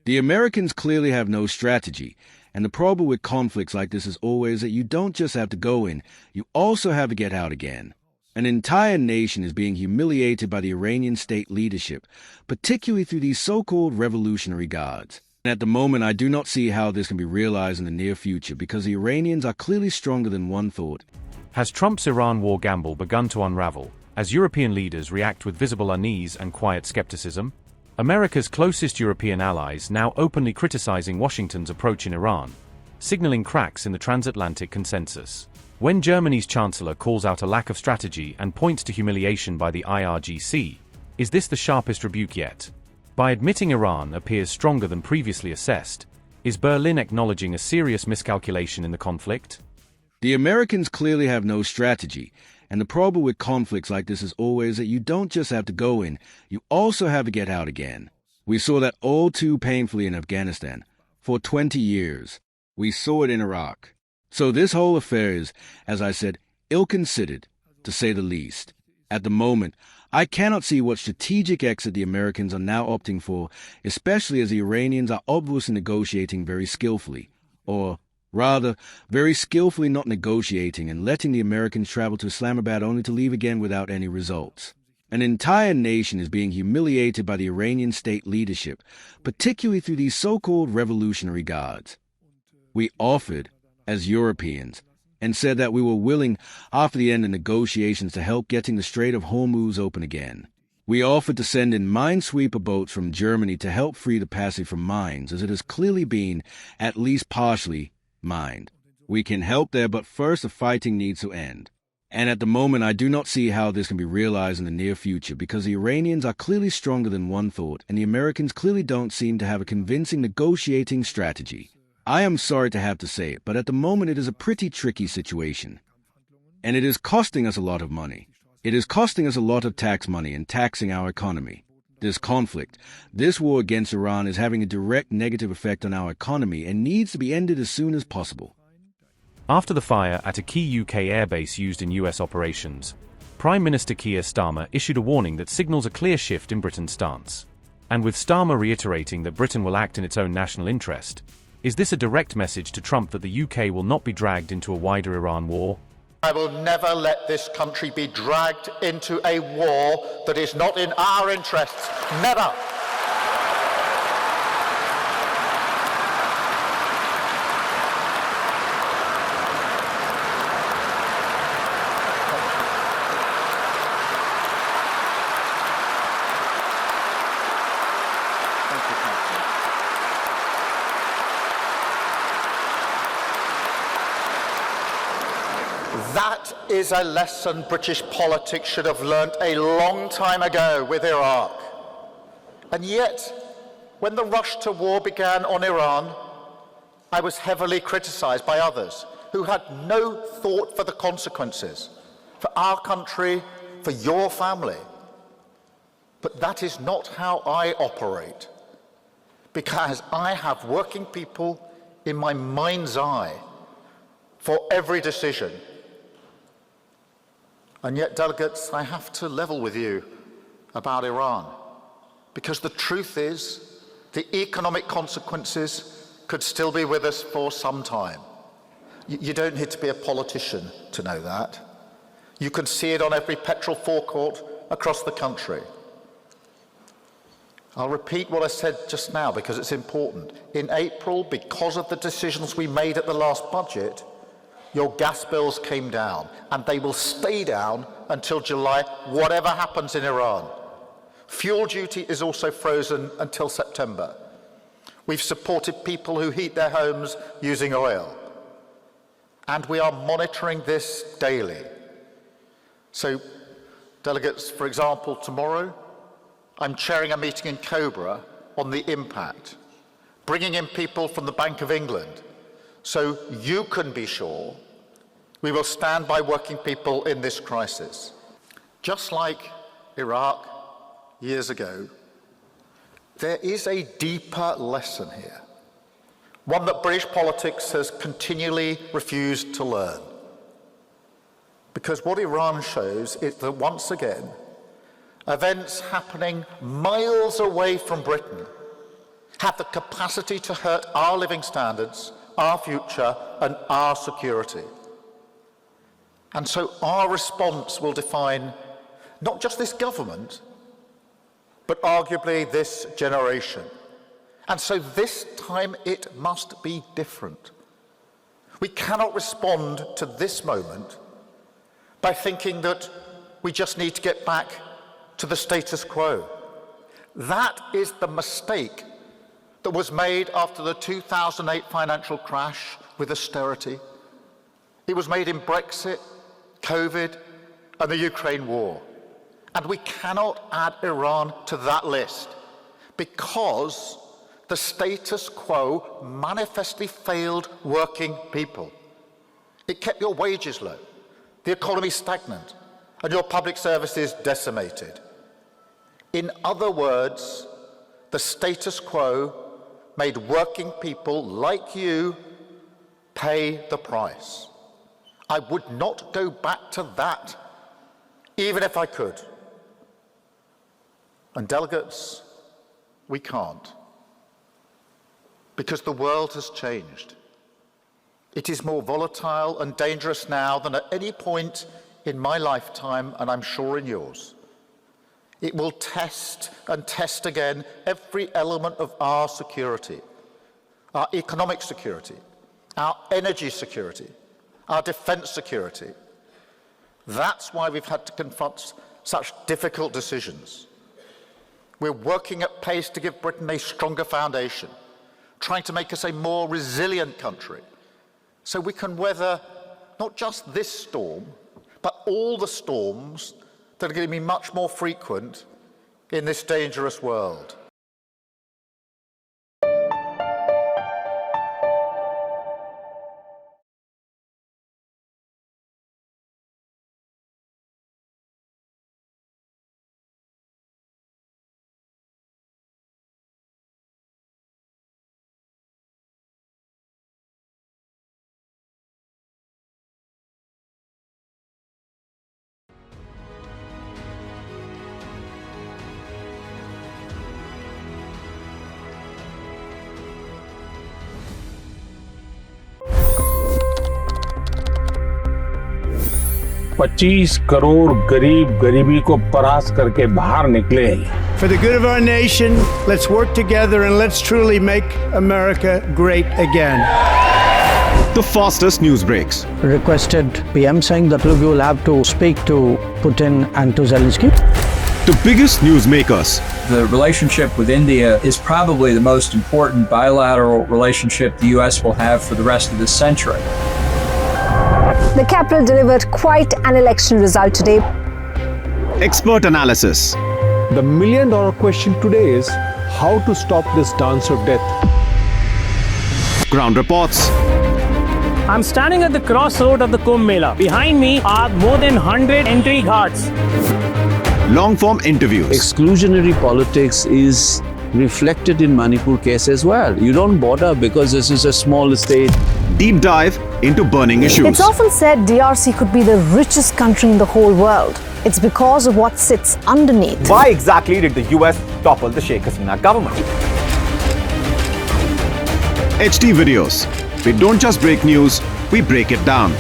The Americans clearly have no strategy, and the problem with conflicts like this is always that you don't just have to go in, you also have to get out again. An entire nation is being humiliated by the Iranian state leadership, particularly through these so-called revolutionary guards. And at the moment, I do not see how this can be realized in the near future because the Iranians are clearly stronger than one thought. Has Trump's Iran war gamble begun to unravel, as European leaders react with visible unease and quiet skepticism? America's closest European allies now openly criticizing Washington's approach in Iran, signaling cracks in the transatlantic consensus. When Germany's Chancellor calls out a lack of strategy and points to humiliation by the IRGC, is this the sharpest rebuke yet? By admitting Iran appears stronger than previously assessed, is Berlin acknowledging a serious miscalculation in the conflict? The Americans clearly have no strategy, and the problem with conflicts like this is always that you don't just have to go in, you also have to get out again. We saw that all too painfully in Afghanistan. For 20 years. We saw it in Iraq. So this whole affair is, as I said, ill-considered, to say the least. At the moment, I cannot see what strategic exit the Americans are now opting for, especially as the Iranians are obviously negotiating very skillfully, or rather, very skillfully not negotiating and letting the Americans travel to Islamabad only to leave again without any results. An entire nation is being humiliated by the Iranian state leadership, particularly through these so-called revolutionary guards. We offered, as Europeans, and said that we were willing, after the end of negotiations, to help getting the Strait of Hormuz open again. We offered to send in minesweeper boats from Germany to help free the passage from mines, as it has clearly been, at least partially, mined. We can help there, but first the fighting needs to end. And at the moment, I do not see how this can be realized in the near future because the Iranians are clearly stronger than one thought, and the Americans clearly don't seem to have a convincing negotiating strategy. I am sorry to have to say it, but at the moment it is a pretty tricky situation. And it is costing us a lot of money. It is costing us a lot of tax money and taxing our economy. This conflict, this war against Iran is having a direct negative effect on our economy and needs to be ended as soon as possible. After the fire at a key UK airbase used in US operations, Prime Minister Keir Starmer issued a warning that signals a clear shift in Britain's stance. And with Starmer reiterating that Britain will act in its own national interest, is this a direct message to Trump that the UK will not be dragged into a wider Iran war? I will never let this country be dragged into a war that is not in our interests. Never. That is a lesson British politics should have learnt a long time ago with Iraq. And yet, when the rush to war began on Iran, I was heavily criticised by others who had no thought for the consequences, for our country, for your family. But that is not how I operate, because I have working people in my mind's eye for every decision. And yet, delegates, I have to level with you about Iran, because the truth is the economic consequences could still be with us for some time. You don't need to be a politician to know that. You can see it on every petrol forecourt across the country. I'll repeat what I said just now because it's important. In April, because of the decisions we made at the last budget, your gas bills came down, and they will stay down until July, whatever happens in Iran. Fuel duty is also frozen until September. We've supported people who heat their homes using oil. And we are monitoring this daily. So, delegates, for example, tomorrow, I'm chairing a meeting in Cobra on the impact, bringing in people from the Bank of England, so you can be sure we will stand by working people in this crisis. Just like Iraq years ago, there is a deeper lesson here, one that British politics has continually refused to learn. Because what Iran shows is that once again, events happening miles away from Britain have the capacity to hurt our living standards, our future, and our security. And so our response will define not just this government, but arguably this generation. And so this time it must be different. We cannot respond to this moment by thinking that we just need to get back to the status quo. That is the mistake that was made after the 2008 financial crash with austerity. It was made in Brexit, COVID, and the Ukraine war. And we cannot add Iran to that list because the status quo manifestly failed working people. It kept your wages low, the economy stagnant, and your public services decimated. In other words, the status quo made working people like you pay the price. I would not go back to that, even if I could. And delegates, we can't. Because the world has changed. It is more volatile and dangerous now than at any point in my lifetime, and I'm sure in yours. It will test and test again every element of our security, our economic security, our energy security, our defence security. That's why we've had to confront such difficult decisions. We're working at pace to give Britain a stronger foundation, trying to make us a more resilient country, so we can weather not just this storm, but all the storms that are going to be much more frequent in this dangerous world. $25 crore गरीब गरीबी को परास्त करके बाहर निकले। For the good of our nation, let's work together and let's truly make America great again. The fastest news breaks. Requested PM saying that you will have to speak to Putin and to Zelensky. The biggest news makers. The relationship with India is probably the most important bilateral relationship the US will have for the rest of this century. The capital delivered quite an election result today. Expert analysis. The million-dollar question today is how to stop this dance of death. Ground reports. I'm standing at the crossroad of the Kumbh Mela. Behind me are more than 100 entry guards. Long-form interviews. Exclusionary politics is reflected in Manipur case as well. You don't bother because this is a small state. Deep dive into burning issues. It's often said DRC could be the richest country in the whole world. It's because of what sits underneath. Why exactly did the US topple the Sheikh Hasina government? HT videos. We don't just break news, we break it down.